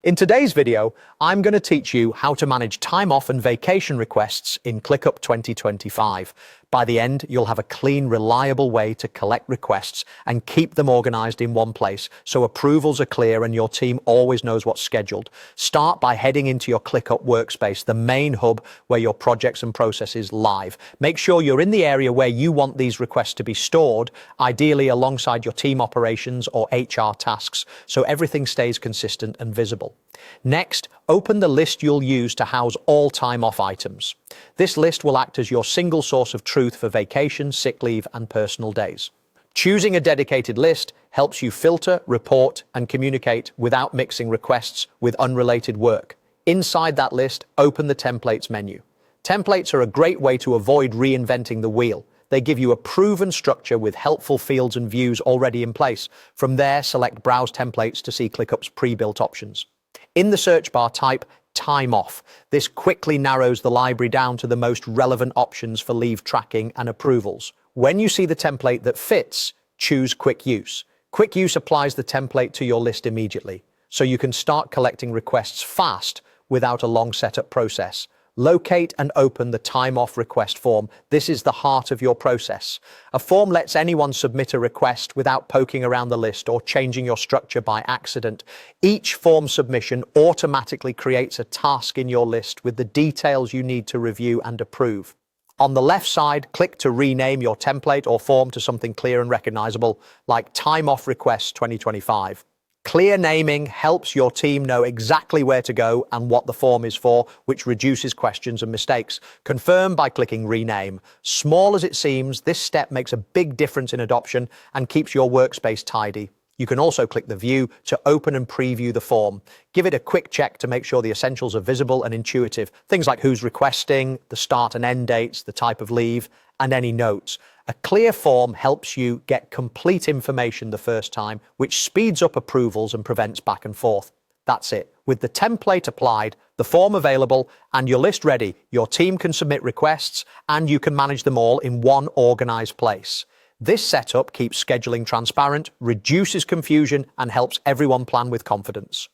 In today's video, I'm going to teach you how to manage time off and vacation requests in ClickUp 2025. By the end, you'll have a clean, reliable way to collect requests and keep them organized in one place so approvals are clear and your team always knows what's scheduled. Start by heading into your ClickUp workspace, the main hub where your projects and processes live. Make sure you're in the area where you want these requests to be stored, ideally alongside your team operations or HR tasks, so everything stays consistent and visible. Next, open the list you'll use to house all time off items. This list will act as your single source of truth for vacation, sick leave, and personal days. Choosing a dedicated list helps you filter, report, and communicate without mixing requests with unrelated work. Inside that list, open the Templates menu. Templates are a great way to avoid reinventing the wheel. They give you a proven structure with helpful fields and views already in place. From there, select Browse Templates to see ClickUp's pre-built options. In the search bar, type Time Off. This quickly narrows the library down to the most relevant options for leave tracking and approvals. When you see the template that fits, choose Quick Use. Quick Use applies the template to your list immediately, so you can start collecting requests fast without a long setup process. Locate and open the Time Off request form. This is the heart of your process. A form lets anyone submit a request without poking around the list or changing your structure by accident. Each form submission automatically creates a task in your list with the details you need to review and approve. On the left side, click to rename your template or form to something clear and recognizable, like Time Off Request 2025. Clear naming helps your team know exactly where to go and what the form is for, which reduces questions and mistakes. Confirm by clicking Rename. Small as it seems, this step makes a big difference in adoption and keeps your workspace tidy. You can also click the View to open and preview the form. Give it a quick check to make sure the essentials are visible and intuitive. Things like who's requesting, the start and end dates, the type of leave, and any notes. A clear form helps you get complete information the first time, which speeds up approvals and prevents back and forth. That's it. With the template applied, the form available, and your list ready, your team can submit requests and you can manage them all in one organized place. This setup keeps scheduling transparent, reduces confusion, and helps everyone plan with confidence.